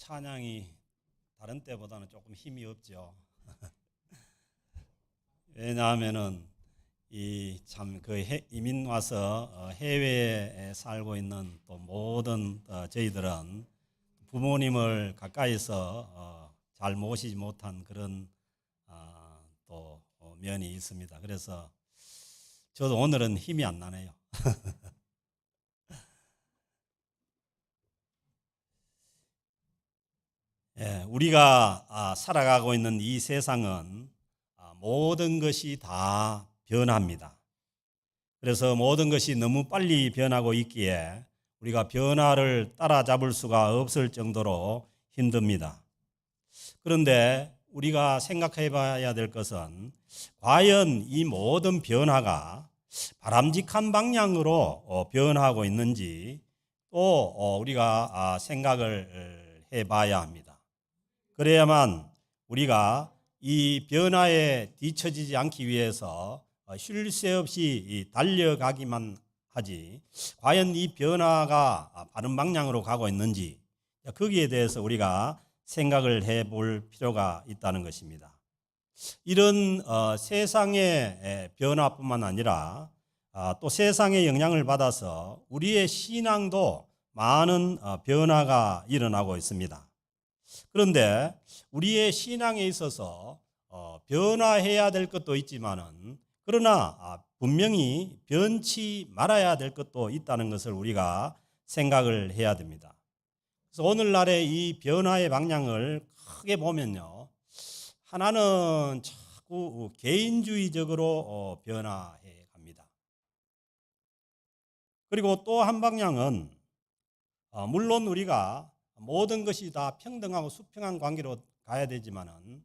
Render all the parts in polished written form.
찬양이 다른 때보다는 조금 힘이 없죠. 왜냐하면은 이민 와서 해외에 살고 있는 또 모든 저희들은 부모님을 가까이서 잘 모시지 못한 그런 또 면이 있습니다. 그래서 저도 오늘은 힘이 안 나네요. 예, 우리가 살아가고 있는 이 세상은 모든 것이 다 변합니다. 그래서 모든 것이 너무 빨리 변하고 있기에 우리가 변화를 따라잡을 수가 없을 정도로 힘듭니다. 그런데 우리가 생각해 봐야 될 것은 과연 이 모든 변화가 바람직한 방향으로 변하고 있는지 또 우리가 생각을 해 봐야 합니다. 그래야만 우리가 이 변화에 뒤처지지 않기 위해서 쉴 새 없이 달려가기만 하지 과연 이 변화가 바른 방향으로 가고 있는지 거기에 대해서 우리가 생각을 해볼 필요가 있다는 것입니다. 이런 세상의 변화뿐만 아니라 또 세상의 영향을 받아서 우리의 신앙도 많은 변화가 일어나고 있습니다. 그런데 우리의 신앙에 있어서 변화해야 될 것도 있지만은 그러나 분명히 변치 말아야 될 것도 있다는 것을 우리가 생각을 해야 됩니다. 그래서 오늘날의 이 변화의 방향을 크게 보면요, 하나는 자꾸 개인주의적으로 변화해 갑니다. 그리고 또 한 방향은 물론 우리가 모든 것이 다 평등하고 수평한 관계로 가야 되지만은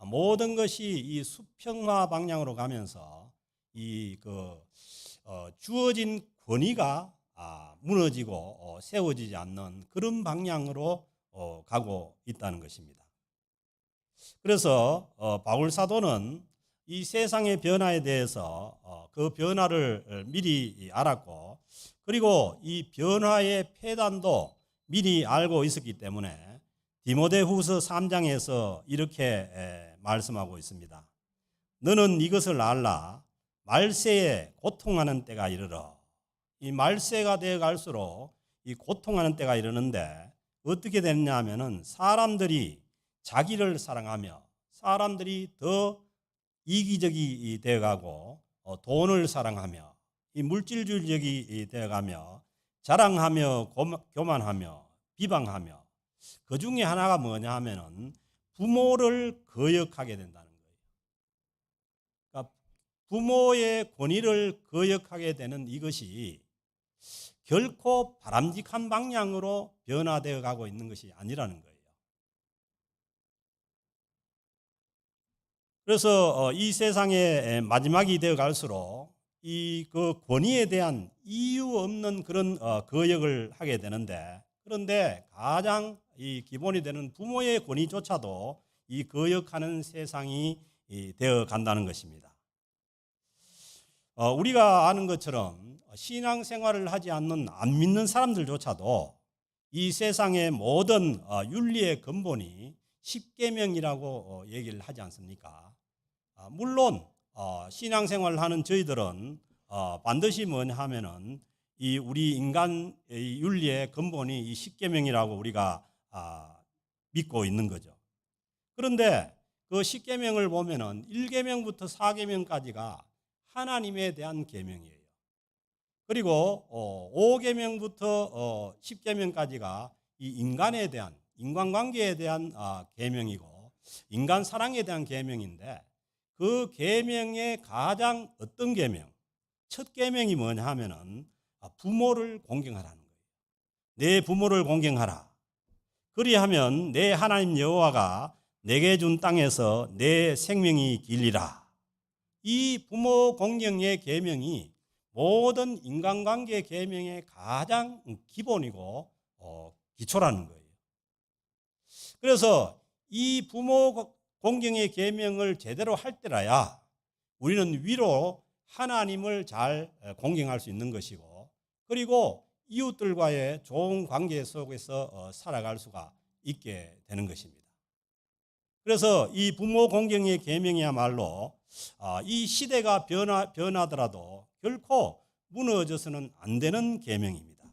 모든 것이 이 수평화 방향으로 가면서 주어진 권위가 무너지고 세워지지 않는 그런 방향으로 가고 있다는 것입니다. 그래서 바울 사도는 이 세상의 변화에 대해서 그 변화를 미리 알았고 그리고 이 변화의 폐단도 미리 알고 있었기 때문에 디모데후서 3장에서 이렇게 말씀하고 있습니다. 너는 이것을 알라. 말세에 고통하는 때가 이르러. 이 말세가 되어 갈수록 이 고통하는 때가 이르는데 어떻게 됐냐 하면은 사람들이 자기를 사랑하며 사람들이 더 이기적이 되어가고 돈을 사랑하며 이 물질주의적이 되어가며 자랑하며 교만하며 비방하며 그 중에 하나가 뭐냐 하면은 부모를 거역하게 된다는 거예요. 그러니까 부모의 권위를 거역하게 되는 이것이 결코 바람직한 방향으로 변화되어 가고 있는 것이 아니라는 거예요. 그래서 이 세상의 마지막이 되어 갈수록 그 권위에 대한 이유 없는 그런 거역을 하게 되는데 그런데 가장 이 기본이 되는 부모의 권위조차도 이 거역하는 세상이 되어 간다는 것입니다. 우리가 아는 것처럼 신앙생활을 하지 않는 안 믿는 사람들조차도 이 세상의 모든 윤리의 근본이 십계명이라고 얘기를 하지 않습니까? 물론 신앙생활을 하는 저희들은 반드시 뭐냐 하면은 이 우리 인간의 윤리의 근본이 이 십계명이라고 우리가 믿고 있는 거죠. 그런데 그 십계명을 보면은 1계명부터 4계명까지가 하나님에 대한 계명이에요. 그리고 5계명부터 10계명까지가 이 인간에 대한 인간관계에 대한 계명이고 인간 사랑에 대한 계명인데 그 계명의 가장 어떤 계명? 첫 계명이 뭐냐 하면은 부모를 공경하라는 거예요. 내 부모를 공경하라. 그리하면 내 하나님 여호와가 내게 준 땅에서 내 생명이 길리라. 이 부모 공경의 계명이 모든 인간관계 계명의 가장 기본이고 기초라는 거예요. 그래서 이 부모 공경의 계명을 제대로 할 때라야 우리는 위로 하나님을 잘 공경할 수 있는 것이고 그리고 이웃들과의 좋은 관계 속에서 살아갈 수가 있게 되는 것입니다. 그래서 이 부모 공경의 계명이야말로 이 시대가 변하더라도 결코 무너져서는 안 되는 계명입니다.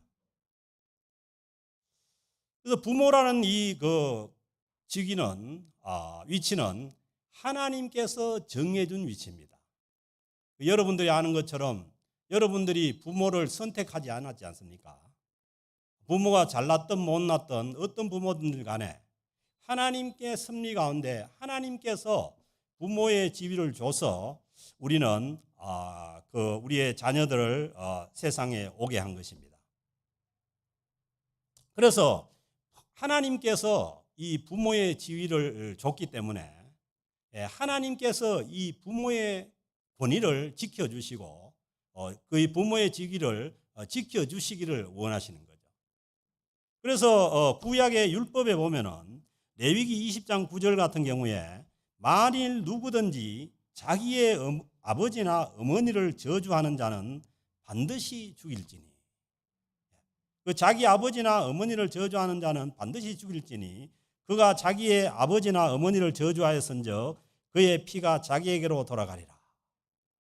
그래서 부모라는 이 직위는 위치는 하나님께서 정해준 위치입니다. 여러분들이 아는 것처럼 여러분들이 부모를 선택하지 않았지 않습니까? 부모가 잘났든 못났든 어떤 부모들 간에 하나님께 섭리 가운데 하나님께서 부모의 지위를 줘서 우리는 우리의 자녀들을 세상에 오게 한 것입니다. 그래서 하나님께서 이 부모의 지위를 줬기 때문에 하나님께서 이 부모의 권위를 지켜주시고 그 부모의 지위를 지켜주시기를 원하시는 거죠. 그래서 구약의 율법에 보면은 레위기 20장 9절 같은 경우에 만일 누구든지 자기의 아버지나 어머니를 저주하는 자는 반드시 죽일지니, 그 자기 아버지나 어머니를 저주하는 자는 반드시 죽일지니 그가 자기의 아버지나 어머니를 저주하였은즉 그의 피가 자기에게로 돌아가리라.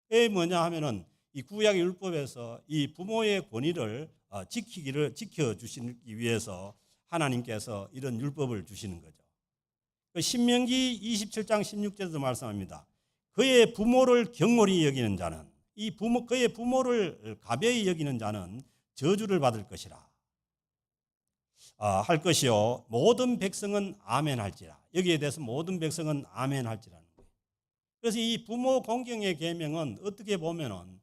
이게 뭐냐 하면은 이 구약의 율법에서 이 부모의 권위를 지켜주시기 위해서 하나님께서 이런 율법을 주시는 거죠. 신명기 27장 16절에도 말씀합니다. 그의 부모를 경홀히 여기는 자는 그의 부모를 가벼이 여기는 자는 저주를 받을 것이라. 할 것이요 모든 백성은 아멘 할지라. 여기에 대해서 모든 백성은 아멘 할지라는 거예요. 그래서 이 부모 공경의 계명은 어떻게 보면은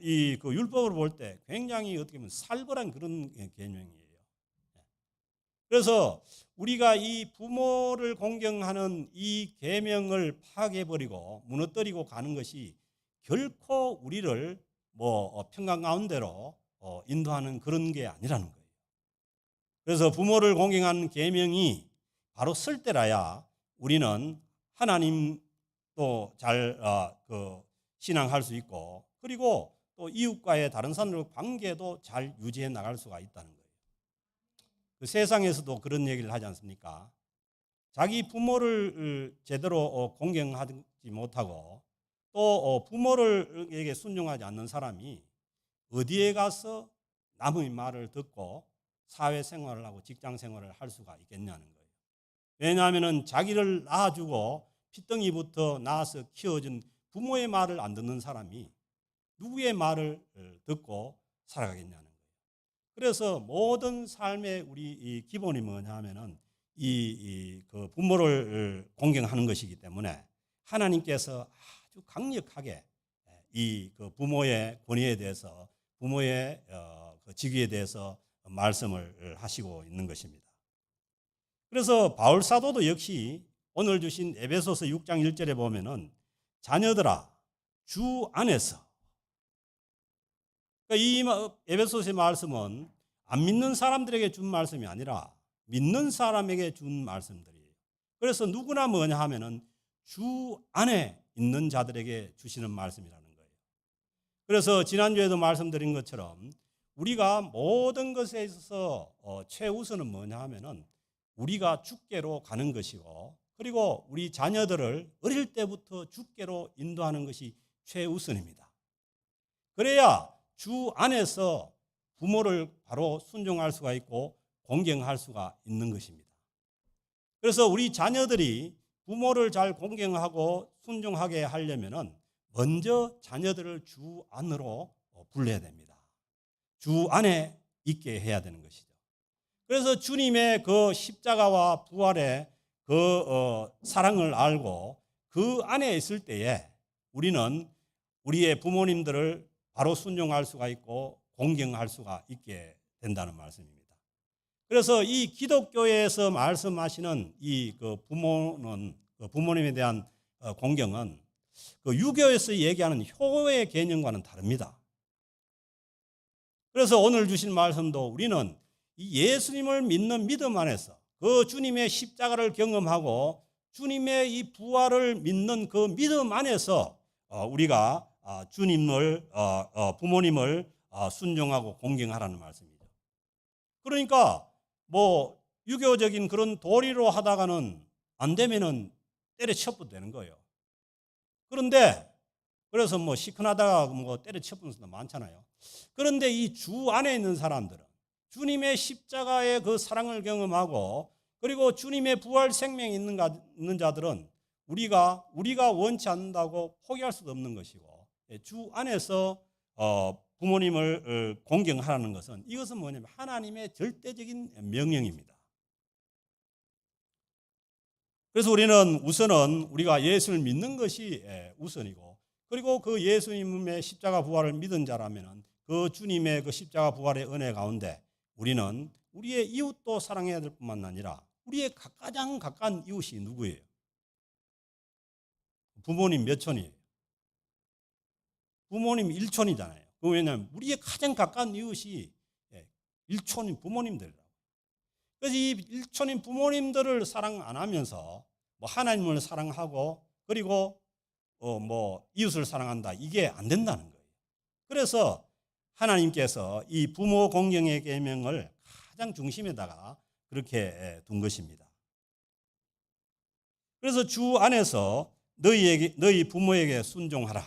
이 율법을 볼 때 굉장히 어떻게 보면 살벌한 그런 계명이에요. 그래서 우리가 이 부모를 공경하는 이 계명을 파괴해버리고 무너뜨리고 가는 것이 결코 우리를 평강 가운데로 인도하는 그런 게 아니라는 거예요. 그래서 부모를 공경하는 계명이 바로 쓸 때라야 우리는 하나님도 잘 신앙할 수 있고 그리고 또 이웃과의 다른 사람들과 관계도 잘 유지해 나갈 수가 있다는 거예요. 그 세상에서도 그런 얘기를 하지 않습니까? 자기 부모를 제대로 공경하지 못하고 또 부모에게 순종하지 않는 사람이 어디에 가서 남의 말을 듣고 사회생활을 하고 직장생활을 할 수가 있겠냐는 거예요. 왜냐하면 자기를 낳아주고 핏덩이부터 낳아서 키워준 부모의 말을 안 듣는 사람이 누구의 말을 듣고 살아가겠냐는 거예요. 그래서 모든 삶의 우리 이 기본이 뭐냐 하면은 그 부모를 공경하는 것이기 때문에 하나님께서 아주 강력하게 그 부모의 권위에 대해서 부모의 그 직위에 대해서 말씀을 하시고 있는 것입니다. 그래서 바울 사도도 역시 오늘 주신 에베소서 6장 1절에 보면은 자녀들아 주 안에서, 이 에베소서의 말씀은 안 믿는 사람들에게 준 말씀이 아니라 믿는 사람에게 준 말씀들이에요. 그래서 누구나 뭐냐 하면은 주 안에 있는 자들에게 주시는 말씀이라는 거예요. 그래서 지난주에도 말씀드린 것처럼 우리가 모든 것에 있어서 최우선은 뭐냐 하면은 우리가 주께로 가는 것이고 그리고 우리 자녀들을 어릴 때부터 주께로 인도하는 것이 최우선입니다. 그래야 주 안에서 부모를 바로 순종할 수가 있고 공경할 수가 있는 것입니다. 그래서 우리 자녀들이 부모를 잘 공경하고 순종하게 하려면은 먼저 자녀들을 주 안으로 불러야 됩니다. 주 안에 있게 해야 되는 것이죠. 그래서 주님의 그 십자가와 부활의 그 사랑을 알고 그 안에 있을 때에 우리는 우리의 부모님들을 바로 순종할 수가 있고 공경할 수가 있게 된다는 말씀입니다. 그래서 이 기독교에서 말씀하시는 이 부모는 부모님에 대한 공경은 그 유교에서 얘기하는 효의 개념과는 다릅니다. 그래서 오늘 주신 말씀도 우리는 이 예수님을 믿는 믿음 안에서 그 주님의 십자가를 경험하고 주님의 이 부활을 믿는 그 믿음 안에서 우리가 주님을 부모님을 순종하고 공경하라는 말씀이죠. 그러니까 유교적인 그런 도리로 하다가는 안 되면은 때려쳐도 되는 거예요. 그런데 그래서 뭐 시큰하다가 뭐 때려쳐보는 사람도 많잖아요. 그런데 이 주 안에 있는 사람들은 주님의 십자가의 그 사랑을 경험하고 그리고 주님의 부활 생명이 있는 자들은 우리가 원치 않는다고 포기할 수도 없는 것이고, 주 안에서 부모님을 공경하라는 것은 이것은 뭐냐면 하나님의 절대적인 명령입니다. 그래서 우리는 우선은 우리가 예수를 믿는 것이 우선이고, 그리고 그 예수님의 십자가 부활을 믿은 자라면 그 주님의 그 십자가 부활의 은혜 가운데 우리는 우리의 이웃도 사랑해야 될 뿐만 아니라 우리의 가장 가까운 이웃이 누구예요? 부모님 몇 촌이에요? 부모님 1촌이잖아요. 왜냐하면 우리의 가장 가까운 이웃이 1촌인 부모님들이라고. 그래서 이 1촌인 부모님들을 사랑 안 하면서 뭐 하나님을 사랑하고 그리고 뭐 이웃을 사랑한다, 이게 안 된다는 거예요. 그래서 하나님께서 이 부모 공경의 계명을 가장 중심에다가 그렇게 둔 것입니다. 그래서 주 안에서 너희 부모에게 순종하라.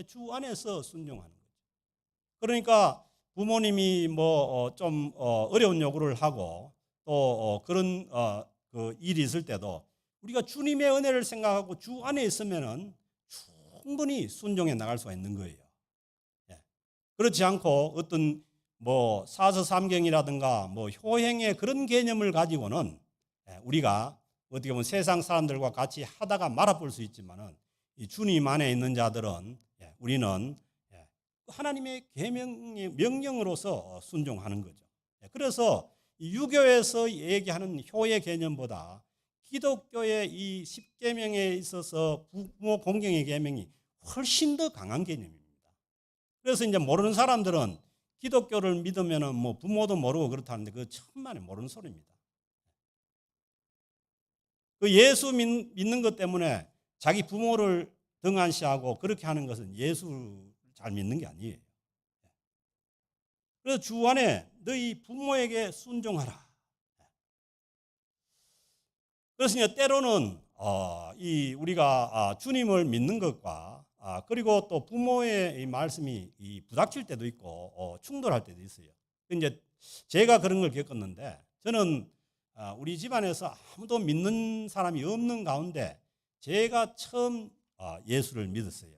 주 안에서 순종하는 거죠. 그러니까 부모님이 뭐 좀 어려운 요구를 하고 또 그런 그 일이 있을 때도 우리가 주님의 은혜를 생각하고 주 안에 있으면은 충분히 순종해 나갈 수가 있는 거예요. 그렇지 않고 어떤 뭐 사서삼경이라든가 뭐 효행의 그런 개념을 가지고는 우리가 어떻게 보면 세상 사람들과 같이 하다가 말아볼 수 있지만은 이 주님 안에 있는 자들은 우리는 하나님의 계명의 명령으로서 순종하는 거죠. 그래서 유교에서 얘기하는 효의 개념보다 기독교의 이 십계명에 있어서 부모 공경의 계명이 훨씬 더 강한 개념입니다. 그래서 이제 모르는 사람들은 기독교를 믿으면은 뭐 부모도 모르고 그렇다는데 그 천만에 모르는 소리입니다. 그 예수 믿는 것 때문에 자기 부모를 등한시하고 그렇게 하는 것은 예수를 잘 믿는 게 아니에요. 그래서 주 안에 너희 부모에게 순종하라. 그래서 이제 때로는 이 우리가 주님을 믿는 것과 그리고 또 부모의 이 말씀이 부닥칠 때도 있고 충돌할 때도 있어요. 이제 제가 그런 걸 겪었는데, 저는 우리 집안에서 아무도 믿는 사람이 없는 가운데 제가 처음 예수를 믿었어요.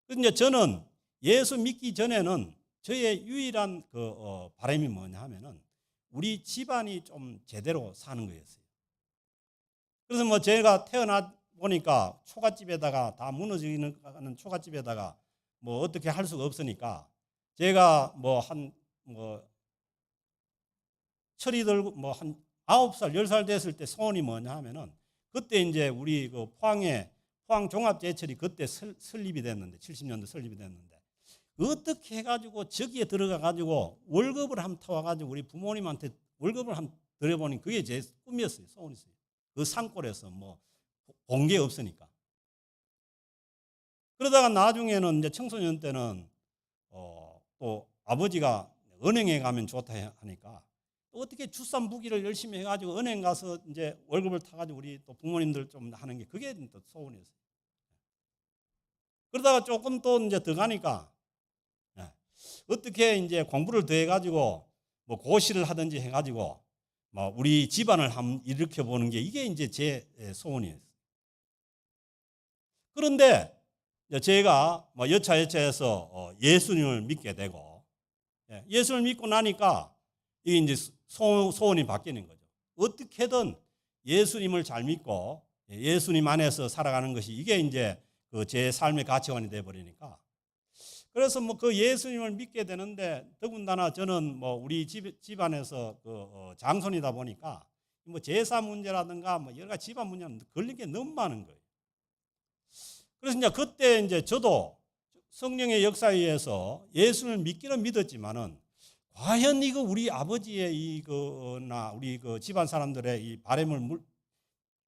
그래서 이제 저는 예수 믿기 전에는 저의 유일한 그 바람이 뭐냐 하면은 우리 집안이 좀 제대로 사는 거였어요. 그래서 뭐 제가 태어나 보니까 초가집에다가 다 무너지는 초가집에다가 뭐 어떻게 할 수가 없으니까 제가 뭐 철이 들고 뭐 한 9살, 10살 됐을 때 소원이 뭐냐 하면은 그때 이제 우리 그 포항 종합제철이 그때 설립이 됐는데 70년대 설립이 됐는데 어떻게 해가지고 저기에 들어가 가지고 월급을 한번 타와가지고 우리 부모님한테 월급을 한번 드려보니 그게 제 꿈이었어요. 소원이었어요. 그 산골에서 뭐 본 게 없으니까. 그러다가 나중에는 이제 청소년 때는 또 아버지가 은행에 가면 좋다 하니까 또 어떻게 주산부기를 열심히 해가지고 은행 가서 이제 월급을 타가지고 우리 또 부모님들 좀 하는 게 그게 또 소원이었어요. 그러다가 조금 또 이제 더 가니까 어떻게 이제 공부를 더 해가지고 뭐 고시를 하든지 해가지고 뭐 우리 집안을 한번 일으켜 보는 게 이게 이제 제 소원이었어요. 그런데 제가 뭐 여차여차해서 예수님을 믿게 되고 예수를 믿고 나니까 이게 이제 소원이 바뀌는 거죠. 어떻게든 예수님을 잘 믿고 예수님 안에서 살아가는 것이 이게 이제 그 제 삶의 가치관이 돼 버리니까, 그래서 뭐 그 예수님을 믿게 되는데 더군다나 저는 뭐 우리 집안에서 그 장손이다 보니까 뭐 제사 문제라든가 뭐 여러 가지 집안 문제는 걸린 게 너무 많은 거예요. 그래서 이제 그때 이제 저도 성령의 역사에 의해서 예수를 믿기는 믿었지만은 과연 이거 우리 아버지의 이거나 우리 그 집안 사람들의 이 바람을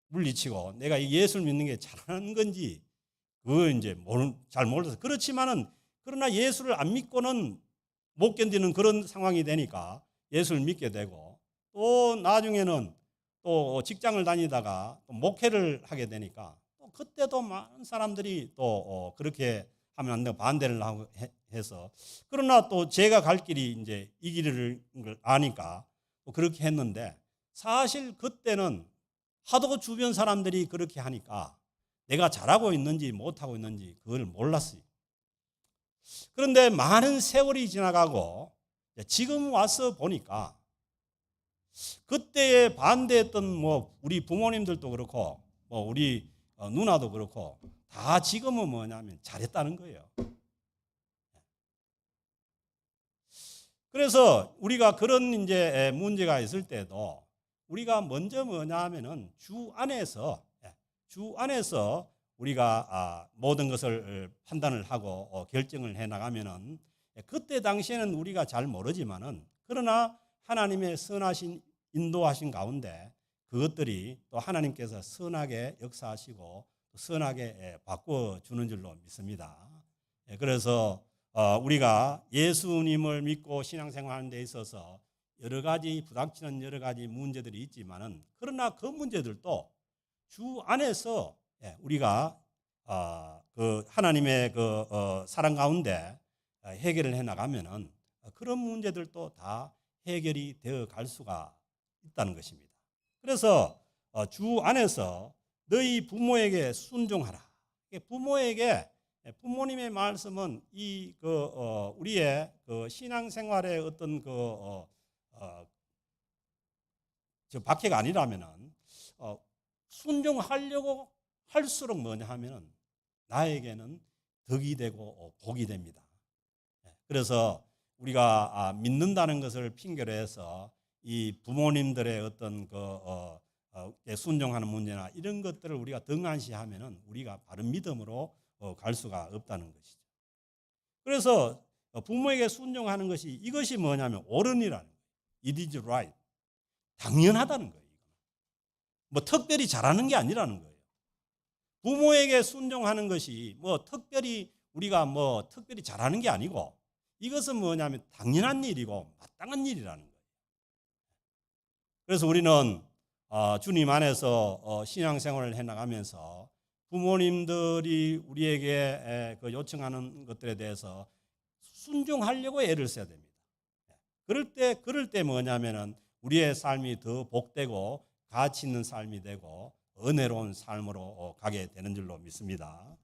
물리치고 내가 이 예수를 믿는 게 잘하는 건지 그거 이제 잘 몰라서 그렇지만은 그러나 예수를 안 믿고는 못 견디는 그런 상황이 되니까 예수를 믿게 되고, 또 나중에는 또 직장을 다니다가 또 목회를 하게 되니까 또 그때도 많은 사람들이 또 그렇게 하면 안 되고 반대를 하고 해서, 그러나 또 제가 갈 길이 이제 이 길을 아니까 또 그렇게 했는데, 사실 그때는 하도 주변 사람들이 그렇게 하니까 내가 잘하고 있는지 못하고 있는지 그걸 몰랐어요. 그런데 많은 세월이 지나가고 지금 와서 보니까 그때에 반대했던 뭐 우리 부모님들도 그렇고 뭐 우리 누나도 그렇고 다 지금은 뭐냐면 잘했다는 거예요. 그래서 우리가 그런 이제 문제가 있을 때도 우리가 먼저 뭐냐 하면은 주 안에서 우리가 모든 것을 판단을 하고 결정을 해 나가면은, 그때 당시에는 우리가 잘 모르지만은 그러나 하나님의 선하신 인도하신 가운데 그것들이 또 하나님께서 선하게 역사하시고 선하게 바꿔 주는 줄로 믿습니다. 그래서 우리가 예수님을 믿고 신앙생활하는 데 있어서 여러 가지 부닥치는 여러 가지 문제들이 있지만은, 그러나 그 문제들도 주 안에서 우리가 그 하나님의 그 사랑 가운데 해결을 해 나가면은 그런 문제들도 다 해결이 되어 갈 수가 있다는 것입니다. 그래서 주 안에서 너희 부모에게 순종하라. 부모님의 말씀은 이 우리의 그 신앙생활의 어떤 저 박해가 아니라면은 순종하려고 할수록 뭐냐 하면은 나에게는 덕이 되고 복이 됩니다. 그래서 우리가 믿는다는 것을 핑계로 해서 이 부모님들의 어떤 순종하는 문제나 이런 것들을 우리가 등한시하면은 우리가 바른 믿음으로 갈 수가 없다는 것이죠. 그래서 부모에게 순종하는 것이, 이것이 뭐냐면 옳으니라는 거예요. It is right. 당연하다는 거예요. 뭐 특별히 잘하는 게 아니라는 거예요. 부모에게 순종하는 것이 뭐 특별히 우리가 뭐 특별히 잘하는 게 아니고, 이것은 뭐냐면 당연한 일이고 마땅한 일이라는 거예요. 그래서 우리는 주님 안에서 신앙생활을 해나가면서 부모님들이 우리에게 그 요청하는 것들에 대해서 순종하려고 애를 써야 됩니다. 그럴 때 뭐냐면은 우리의 삶이 더 복되고 가치 있는 삶이 되고 은혜로운 삶으로 가게 되는 줄로 믿습니다.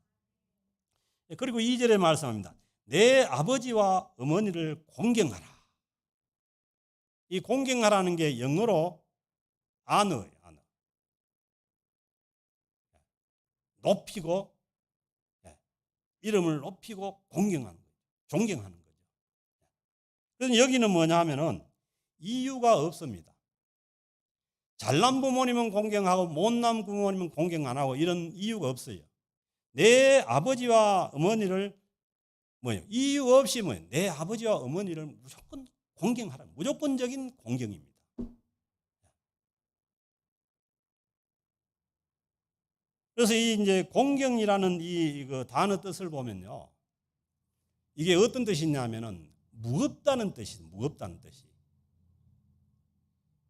그리고 2절에 말씀합니다. 내 아버지와 어머니를 공경하라. 이 공경하라는 게 영어로 honor. 높이고, 이름을 높이고 공경하는 거죠. 존경하는 거죠. 그래서 여기는 뭐냐 하면은 이유가 없습니다. 잘난 부모님은 공경하고 못난 부모님은 공경 안 하고 이런 이유가 없어요. 내 아버지와 어머니를 이유 없이 내 아버지와 어머니를 무조건 공경하라. 무조건적인 공경입니다. 그래서 이 이제 공경이라는 이 단어 뜻을 보면요, 이게 어떤 뜻이냐면은 무겁다는 뜻이,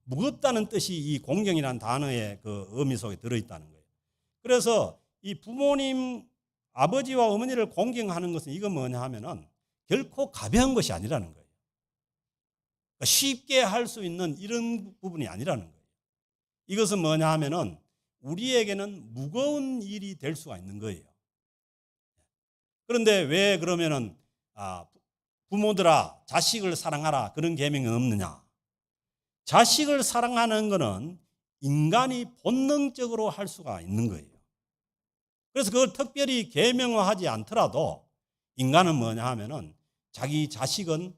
무겁다는 뜻이 이 공경이라는 단어의 그 의미 속에 들어있다는 거예요. 그래서 이 부모님, 아버지와 어머니를 공경하는 것은 이건 뭐냐 하면은 결코 가벼운 것이 아니라는 거예요. 쉽게 할 수 있는 이런 부분이 아니라는 거예요. 이것은 뭐냐 하면은 우리에게는 무거운 일이 될 수가 있는 거예요. 그런데 왜 그러면은 부모들아 자식을 사랑하라 그런 계명이 없느냐? 자식을 사랑하는 것은 인간이 본능적으로 할 수가 있는 거예요. 그래서 그걸 특별히 계명화하지 않더라도 인간은 뭐냐 하면은 자기 자식은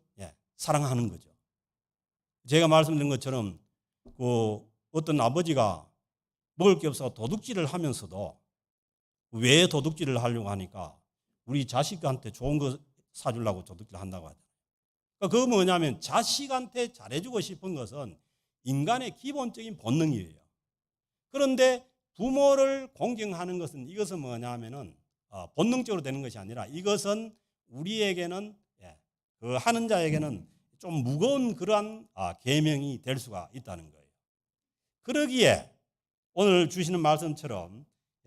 사랑하는 거죠. 제가 말씀드린 것처럼 어떤 아버지가 먹을 게 없어서 도둑질을 하면서도 왜 도둑질을 하려고 하니까 우리 자식한테 좋은 거 사주려고 도둑질을 한다고 하잖아요. 그러니까 그거 뭐냐면 자식한테 잘해주고 싶은 것은 인간의 기본적인 본능이에요. 그런데 부모를 공경하는 것은 이것은 뭐냐면은 본능적으로 되는 것이 아니라 이것은 우리에게는 그 하는 자에게는 좀 무거운 그러한 계명이 될 수가 있다는 거예요. 그러기에 오늘 주시는 말씀처럼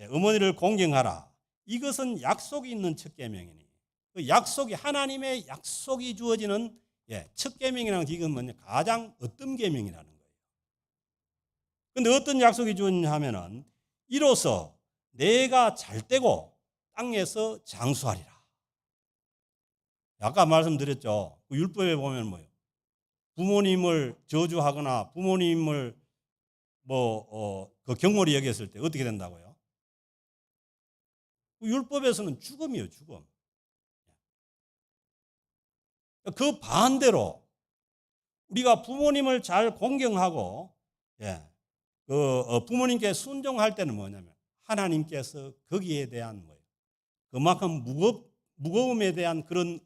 어머니를 공경하라. 이것은 약속이 있는 첫 계명이니 그 약속이 하나님의 약속이 주어지는 첫 계명이라는 게 이건 뭐냐 가장 어떤 계명이라는 거예요. 그런데 어떤 약속이 주어지냐 하면은 이로써 내가 잘되고 땅에서 장수하리라. 아까 말씀드렸죠. 그 율법에 보면 뭐예요? 부모님을 저주하거나 부모님을 그 경몰이 여겼을 때 어떻게 된다고요? 그 율법에서는 죽음이에요, 죽음. 그 반대로 우리가 부모님을 잘 공경하고 부모님께 순종할 때는 뭐냐면 하나님께서 거기에 대한 뭐예요? 그만큼 무거움에 대한 그런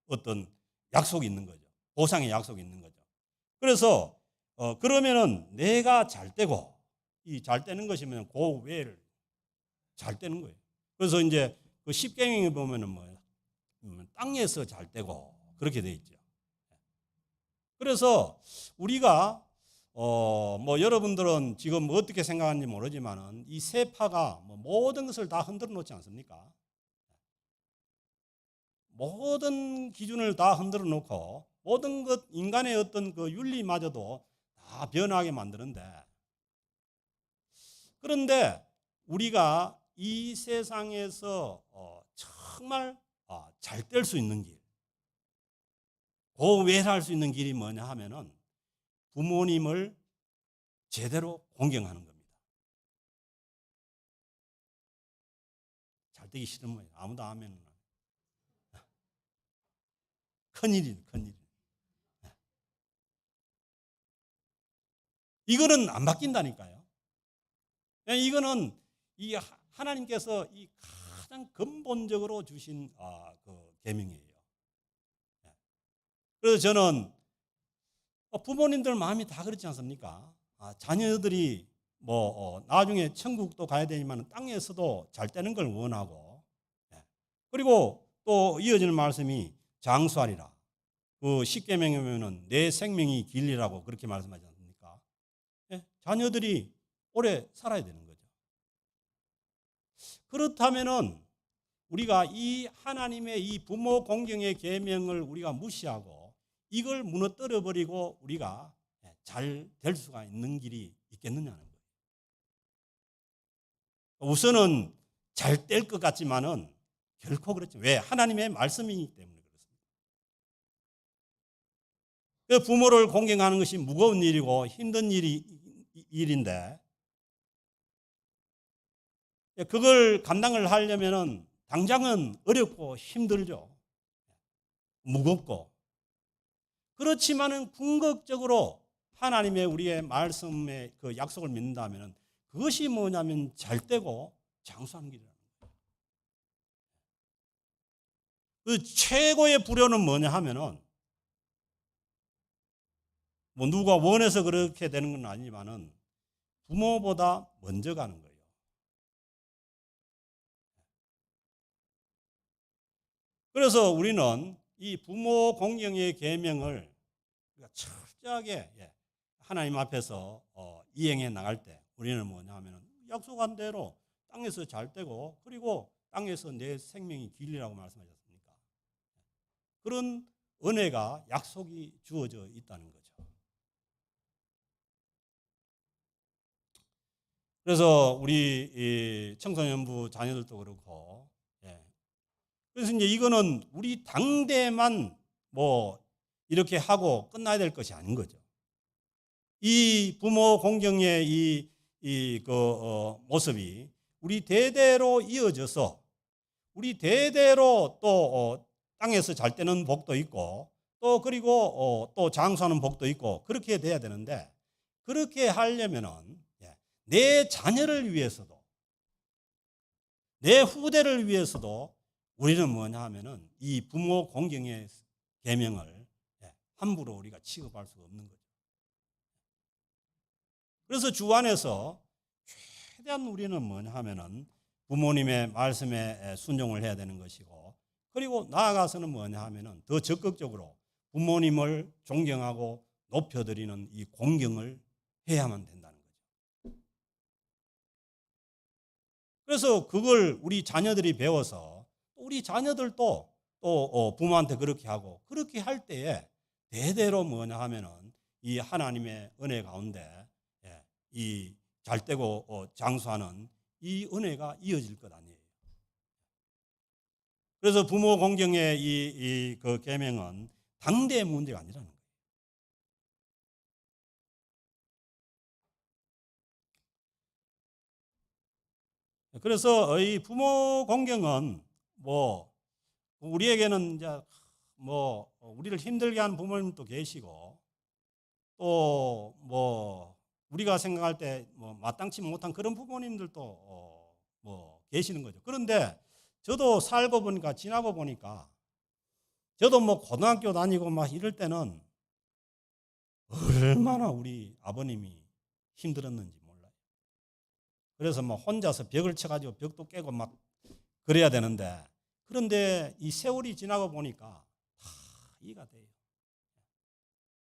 어떤 약속이 있는 거죠. 보상의 약속이 있는 거죠. 그래서 그러면은 내가 잘 되고 이 잘 되는 것이면 그 외를 잘 되는 거예요. 그래서 이제 그 십계명에 보면은 뭐예요? 땅에서 잘 되고 그렇게 돼 있죠. 그래서 우리가 여러분들은 지금 어떻게 생각하는지 모르지만은 이 세파가 모든 것을 다 흔들어 놓지 않습니까? 모든 기준을 다 흔들어 놓고 모든 것 인간의 어떤 그 윤리마저도 다 변하게 만드는데 그런데 우리가 이 세상에서 정말 잘 될 수 있는 길, 고외할 수 있는 길이 뭐냐 하면은 부모님을 제대로 공경하는 겁니다. 잘 되기 싫으면 아무도 하면 큰일이에요, 큰일. 이거는 안 바뀐다니까요. 이거는 이 하나님께서 이 가장 근본적으로 주신 그 계명이에요. 그래서 저는 부모님들 마음이 다 그렇지 않습니까? 자녀들이 나중에 천국도 가야 되지만 땅에서도 잘 되는 걸 원하고 그리고 또 이어지는 말씀이 장수하리라. 그 십계명에 보면은 내 생명이 길리라고 그렇게 말씀하지 않습니까? 자녀들이 오래 살아야 되는 거죠. 그렇다면은 우리가 이 하나님의 이 부모 공경의 계명을 우리가 무시하고 이걸 무너뜨려 버리고 우리가 잘 될 수가 있는 길이 있겠느냐는 거예요. 우선은 잘 될 것 같지만은 결코 그렇지. 왜? 하나님의 말씀이기 때문에 그렇습니다. 부모를 공경하는 것이 무거운 일이고 힘든 일인데 그걸 감당을 하려면은 당장은 어렵고 힘들죠. 무겁고. 그렇지만은 궁극적으로 하나님의 우리의 말씀의 그 약속을 믿는다면은 그것이 뭐냐면 잘 되고 장수하는 길이라는 거예요. 그 최고의 불효는 뭐냐 하면은 누가 원해서 그렇게 되는 건 아니지만은 부모보다 먼저 가는 거예요. 그래서 우리는 이 부모 공경의 계명을 철저하게 하나님 앞에서 이행해 나갈 때 우리는 뭐냐 하면 약속한 대로 땅에서 잘 되고 그리고 땅에서 내 생명이 길리라고 말씀하셨습니까? 그런 은혜가 약속이 주어져 있다는 거죠. 그래서 우리 청소년부 자녀들도 그렇고 그래서 이제 이거는 우리 당대만 이렇게 하고 끝나야 될 것이 아닌 거죠. 이 부모 공경의 모습이 우리 대대로 이어져서 우리 대대로 또 땅에서 잘 되는 복도 있고 또 그리고 또 장수하는 복도 있고 그렇게 돼야 되는데 그렇게 하려면은 내 자녀를 위해서도 내 후대를 위해서도 우리는 뭐냐 하면은 이 부모 공경의 계명을 함부로 우리가 취급할 수가 없는 거죠. 그래서 주 안에서 최대한 우리는 뭐냐 하면은 부모님의 말씀에 순종을 해야 되는 것이고 그리고 나아가서는 뭐냐 하면은 더 적극적으로 부모님을 존경하고 높여드리는 이 공경을 해야만 된다는 거죠. 그래서 그걸 우리 자녀들이 배워서 우리 자녀들도 또 부모한테 그렇게 하고 그렇게 할 때에 대대로 뭐냐 하면은 이 하나님의 은혜 가운데 이 잘되고 장수하는 이 은혜가 이어질 것 아니에요. 그래서 부모 공경의 그 계명은 당대의 문제가 아니라는 거예요. 그래서 이 부모 공경은 뭐 우리에게는 이제 뭐 우리를 힘들게 하는 부모님도 계시고 또 뭐 우리가 생각할 때 뭐 마땅치 못한 그런 부모님들도 뭐 계시는 거죠. 그런데 저도 살고 보니까 지나고 보니까 저도 뭐 고등학교 다니고 막 이럴 때는 얼마나 우리 아버님이 힘들었는지 몰라요. 그래서 뭐 혼자서 벽을 쳐가지고 벽도 깨고 막 그래야 되는데 그런데 이 세월이 지나고 보니까 다 이해가 돼요.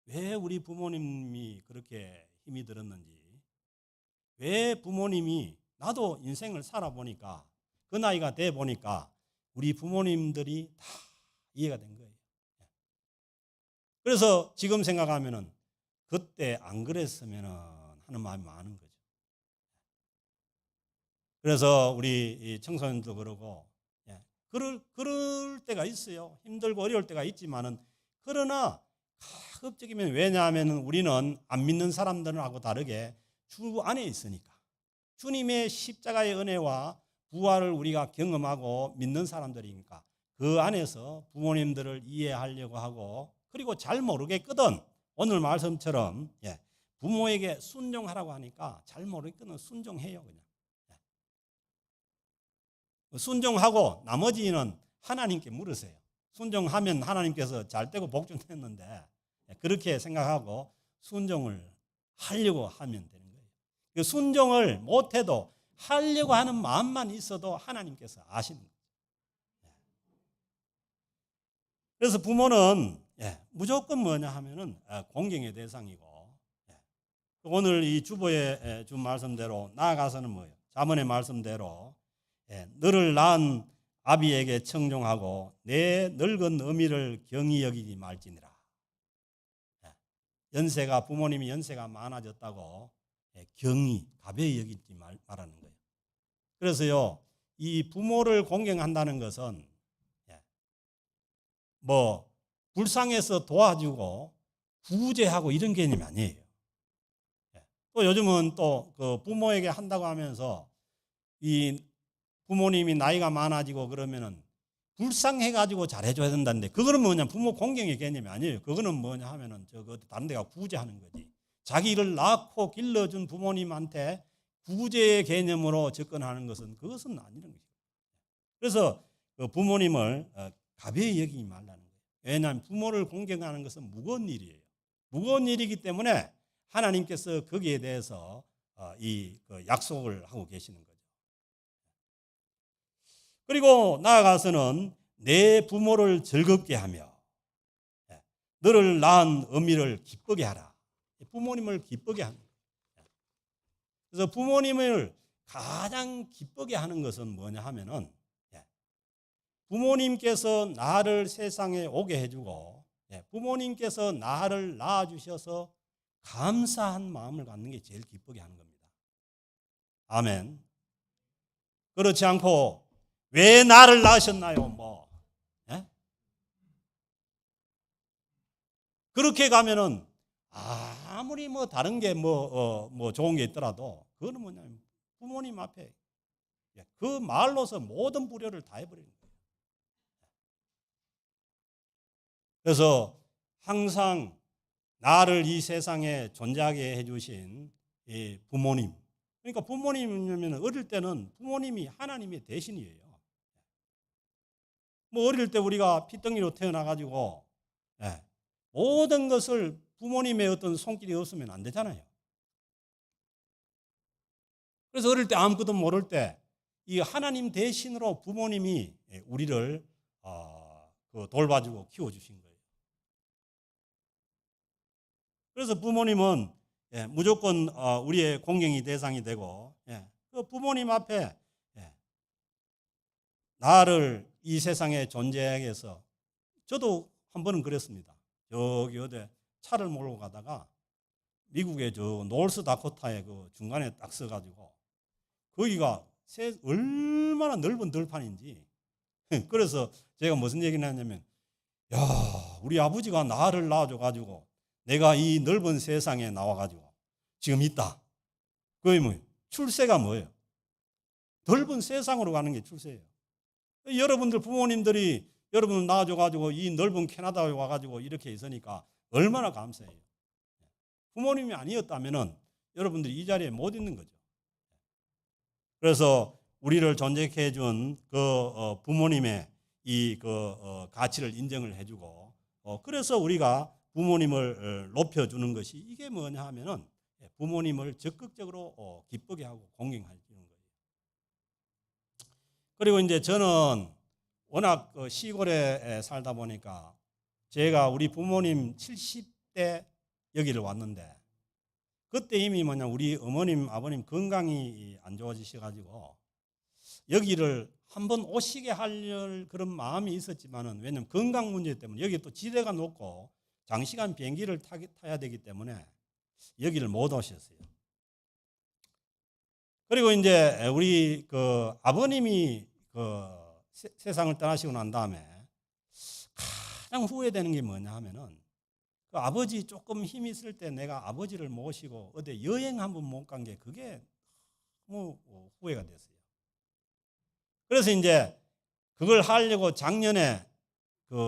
왜 우리 부모님이 그렇게 힘이 들었는지, 왜 부모님이 나도 인생을 살아보니까 그 나이가 돼 보니까 우리 부모님들이 다 이해가 된 거예요. 그래서 지금 생각하면은 그때 안 그랬으면 하는 마음이 많은 거죠. 그래서 우리 청소년도 그러고 그럴 때가 있어요. 힘들고 어려울 때가 있지만은 그러나 가급적이면 왜냐하면 우리는 안 믿는 사람들하고 다르게 주 안에 있으니까 주님의 십자가의 은혜와 부활을 우리가 경험하고 믿는 사람들이니까 그 안에서 부모님들을 이해하려고 하고 그리고 잘 모르겠거든 오늘 말씀처럼 부모에게 순종하라고 하니까 잘 모르겠거든 순종해요 그냥. 순종하고 나머지는 하나님께 물으세요. 순종하면 하나님께서 잘 되고 복준했는데 그렇게 생각하고 순종을 하려고 하면 되는 거예요. 그 순종을 못해도 하려고 하는 마음만 있어도 하나님께서 아시는 거예요. 그래서 부모는 무조건 뭐냐 하면은 공경의 대상이고 오늘 이 주보에 준 말씀대로 나아가서는 뭐예요? 자문의 말씀대로 너를 낳은 아비에게 청종하고 내 늙은 어미를 경히 여기지 말지니라. 연세가 부모님이 연세가 많아졌다고 경히 가벼이 여기지 말라는 거예요. 그래서요 이 부모를 공경한다는 것은 뭐 불쌍해서 도와주고 구제하고 이런 개념이 아니에요. 또 요즘은 또 그 부모에게 한다고 하면서 이 부모님이 나이가 많아지고 그러면은 불쌍해가지고 잘해줘야 된다는데 그거는 뭐냐 부모 공경의 개념이 아니에요. 그거는 뭐냐 하면은 저거 다른 데가 구제하는 거지. 자기를 낳고 길러준 부모님한테 구제의 개념으로 접근하는 것은 그것은 아니라는 거죠. 그래서 그 부모님을 가벼이 여기지 말라는 거예요. 왜냐하면 부모를 공경하는 것은 무거운 일이에요. 무거운 일이기 때문에 하나님께서 거기에 대해서 이 약속을 하고 계시는 거예요. 그리고 나아가서는 내 부모를 즐겁게 하며 너를 낳은 어미를 기쁘게 하라. 부모님을 기쁘게 하는 거예요. 그래서 부모님을 가장 기쁘게 하는 것은 뭐냐 하면은 부모님께서 나를 세상에 오게 해주고 부모님께서 나를 낳아주셔서 감사한 마음을 갖는 게 제일 기쁘게 하는 겁니다. 아멘. 그렇지 않고 왜 나를 낳으셨나요? 뭐 그렇게 가면은 아무리 뭐 다른 게 뭐 좋은 게 있더라도 그거는 뭐냐면 부모님 앞에 그 말로서 모든 불효를 다 해버리는 거예요. 그래서 항상 나를 이 세상에 존재하게 해주신 이 부모님, 그러니까 부모님이면 어릴 때는 부모님이 하나님의 대신이에요. 뭐 어릴 때 우리가 피덩이로 태어나가지고 모든 것을 부모님의 어떤 손길이 없으면 안 되잖아요. 그래서 어릴 때 아무것도 모를 때 이 하나님 대신으로 부모님이 우리를 돌봐주고 키워주신 거예요. 그래서 부모님은 무조건 우리의 공경이 대상이 되고 그 부모님 앞에 나를 이 세상에 존재하게 해서 저도 한 번은 그랬습니다. 저기 어디 차를 몰고 가다가 미국의 저 노스다코타의 그 중간에 딱 서가지고 거기가 얼마나 넓은 들판인지 그래서 제가 무슨 얘기를 하냐면 야 우리 아버지가 나를 낳아줘가지고 내가 이 넓은 세상에 나와가지고 지금 있다. 그게 뭐예요? 출세가 뭐예요? 넓은 세상으로 가는 게 출세예요. 여러분들 부모님들이 여러분을 낳아줘가지고 이 넓은 캐나다에 와가지고 이렇게 있으니까 얼마나 감사해요. 부모님이 아니었다면은 여러분들이 이 자리에 못 있는 거죠. 그래서 우리를 존재케 해준 그 부모님의 이 가치를 인정을 해주고 그래서 우리가 부모님을 높여주는 것이 이게 뭐냐 하면은 부모님을 적극적으로 기쁘게 하고 공경해 주는 거예요. 그리고 이제 저는 워낙 시골에 살다 보니까 제가 우리 부모님 70대 여기를 왔는데 그때 이미 우리 어머님 아버님 건강이 안 좋아지셔가지고 여기를 한번 오시게 할 그런 마음이 있었지만은 왜냐면 건강 문제 때문에 여기 또 지대가 높고 장시간 비행기를 타야 되기 때문에 여기를 못 오셨어요. 그리고 이제 우리 그 아버님이 세상을 떠나시고 난 다음에 가장 후회되는 게 뭐냐 하면은 그 아버지 조금 힘 있을 때 내가 아버지를 모시고 어디 여행 한번 못 간 게 그게 너무 후회가 됐어요. 그래서 이제 그걸 하려고 작년에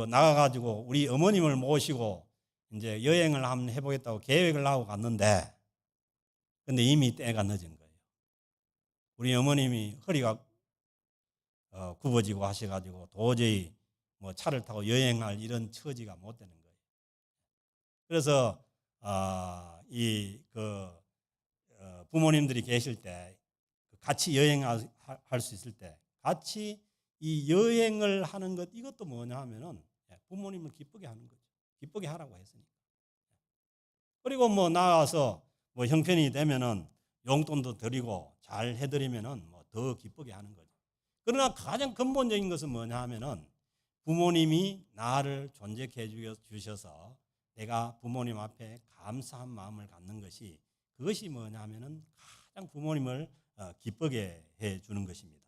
나가가지고 우리 어머님을 모시고 이제 여행을 한번 해보겠다고 계획을 하고 갔는데 근데 이미 때가 늦은 거예요. 우리 어머님이 허리가 굽어지고 하셔가지고 도저히 뭐 차를 타고 여행할 이런 처지가 못 되는 거예요. 그래서 부모님들이 계실 때 같이 여행할 수 있을 때 같이 이 여행을 하는 것 이것도 뭐냐 하면은 부모님을 기쁘게 하는 거죠. 기쁘게 하라고 했으니까. 그리고 뭐 나가서 뭐 형편이 되면은 용돈도 드리고 잘 해드리면은 뭐 더 기쁘게 하는 거죠. 그러나 가장 근본적인 것은 뭐냐 하면은 부모님이 나를 존재케 해 주셔서 내가 부모님 앞에 감사한 마음을 갖는 것이 그것이 뭐냐 하면은 가장 부모님을 기쁘게 해 주는 것입니다.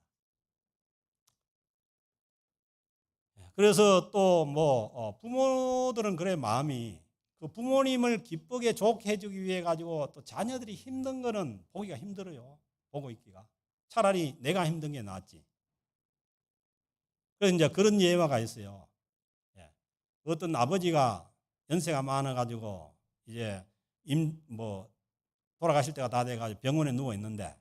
그래서 또 뭐 부모들은 그래 마음이 그 부모님을 기쁘게 좋게 해주기 위해 가지고 또 자녀들이 힘든 거는 보기가 힘들어요. 보고 있기가 차라리 내가 힘든 게 낫지. 그래서 이제 그런 예화가 있어요. 어떤 아버지가 연세가 많아가지고 이제 돌아가실 때가 다 돼가지고 병원에 누워 있는데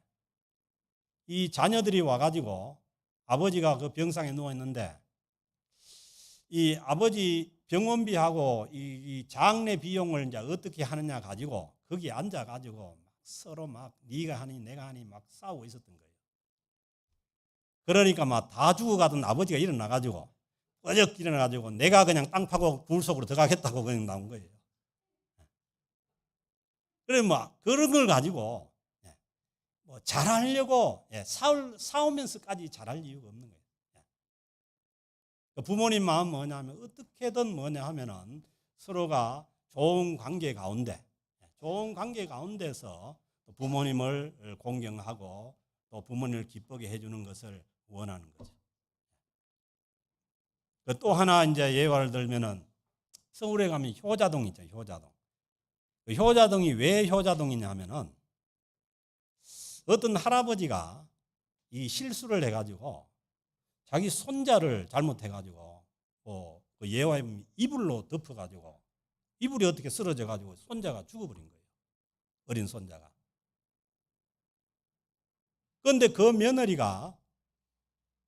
이 자녀들이 와가지고 아버지가 그 병상에 누워 있는데 이 아버지 병원비하고 이 장례 비용을 이제 어떻게 하느냐 가지고 거기 앉아가지고 서로 막 네가 하니 내가 하니 막 싸우고 있었던 거예요. 그러니까 막 다 죽어가던 아버지가 일어나가지고 어적 일어나가지고 내가 그냥 땅 파고 굴 속으로 들어가겠다고 그냥 나온 거예요. 그래 뭐 그런 걸 가지고 뭐 잘하려고 싸우면서까지 잘할 이유가 없는 거예요. 부모님 마음 뭐냐면 어떻게든 뭐냐 하면은 서로가 좋은 관계 가운데서 부모님을 공경하고 또 부모님을 기쁘게 해주는 것을 원하는 거죠. 또 하나 이제 예화를 들면은 서울에 가면 효자동 있죠. 효자동. 그 효자동이 왜 효자동이냐 하면은 어떤 할아버지가 이 실수를 해가지고 자기 손자를 잘못해가지고 그 예화에 보면 이불로 덮어가지고 이불이 어떻게 쓰러져가지고 손자가 죽어버린 거예요. 어린 손자가. 그런데 그 며느리가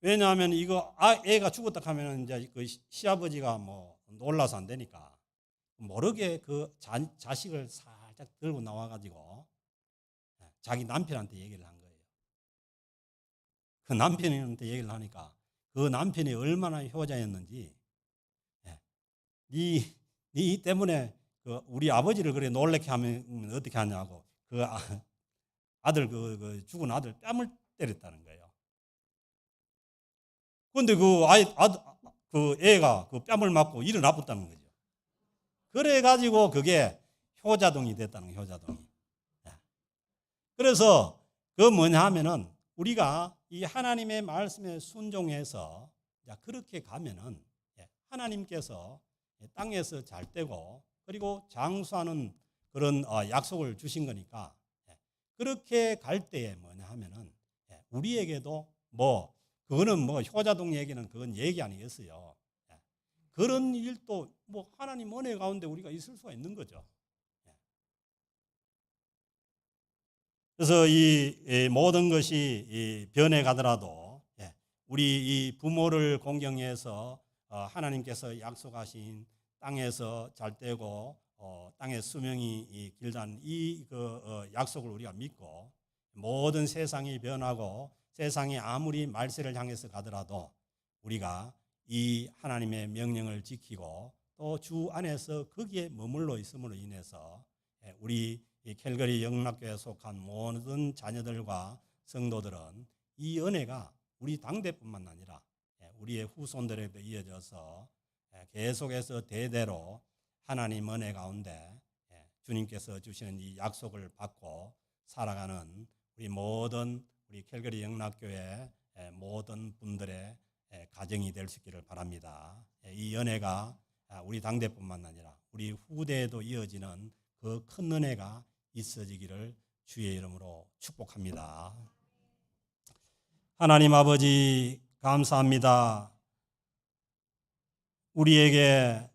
왜냐하면 이거 애가 죽었다 하면은 이제 그 시아버지가 뭐 놀라서 안 되니까 모르게 그 자식을 살짝 들고 나와가지고 자기 남편한테 얘기를 한 거예요. 그 남편한테 얘기를 하니까 그 남편이 얼마나 효자였는지 네 때문에 그 우리 아버지를 그래 놀래게 하면 어떻게 하냐고 그 아들 그 죽은 아들 뺨을 때렸다는 거예요. 그런데 그 애가 그 뺨을 맞고 일어나봤다는 거죠. 그래 가지고 그게 효자동이 됐다는 거예요. 효자동이. 그래서 그 뭐냐 하면은 우리가 이 하나님의 말씀에 순종해서 그렇게 가면은 하나님께서 땅에서 잘 되고 그리고 장수하는 그런 약속을 주신 거니까 그렇게 갈 때에 뭐냐 하면은 우리에게도 뭐 그거는 뭐 효자동 얘기는 그건 얘기 아니겠어요. 그런 일도 뭐 하나님 은혜 가운데 우리가 있을 수가 있는 거죠. 그래서 이 모든 것이 변해 가더라도 우리 이 부모를 공경해서 하나님께서 약속하신 땅에서 잘 되고 땅의 수명이 길다는 이 약속을 우리가 믿고 모든 세상이 변하고 세상이 아무리 말세를 향해서 가더라도 우리가 이 하나님의 명령을 지키고 또 주 안에서 거기에 머물러 있음으로 인해서 우리 이 캘거리 영락교회에 속한 모든 자녀들과 성도들은 이 은혜가 우리 당대뿐만 아니라 우리의 후손들에도 이어져서 계속해서 대대로 하나님 은혜 가운데 주님께서 주시는 이 약속을 받고 살아가는 우리 모든 우리 캘거리 영락교회 모든 분들의 가정이 될 수 있기를 바랍니다. 이 은혜가 우리 당대뿐만 아니라 우리 후대에도 이어지는 그 큰 은혜가 있어지기를 주의 이름으로 축복합니다. 하나님 아버지 감사합니다. 우리에게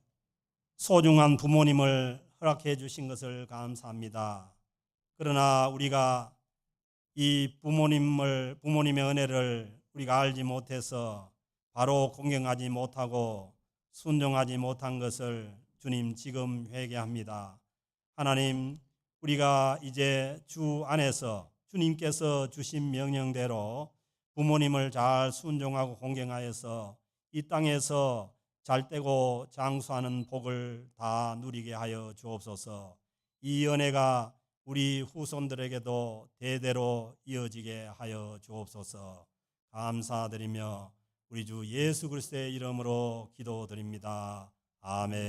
소중한 부모님을 허락해 주신 것을 감사합니다. 그러나 우리가 이 부모님의 은혜를 우리가 알지 못해서 바로 공경하지 못하고 순종하지 못한 것을 주님 지금 회개합니다. 하나님, 우리가 이제 주 안에서 주님께서 주신 명령대로 부모님을 잘 순종하고 공경하여서 이 땅에서 잘되고 장수하는 복을 다 누리게 하여 주옵소서. 이 은혜가 우리 후손들에게도 대대로 이어지게 하여 주옵소서. 감사드리며 우리 주 예수 그리스도의 이름으로 기도드립니다. 아멘.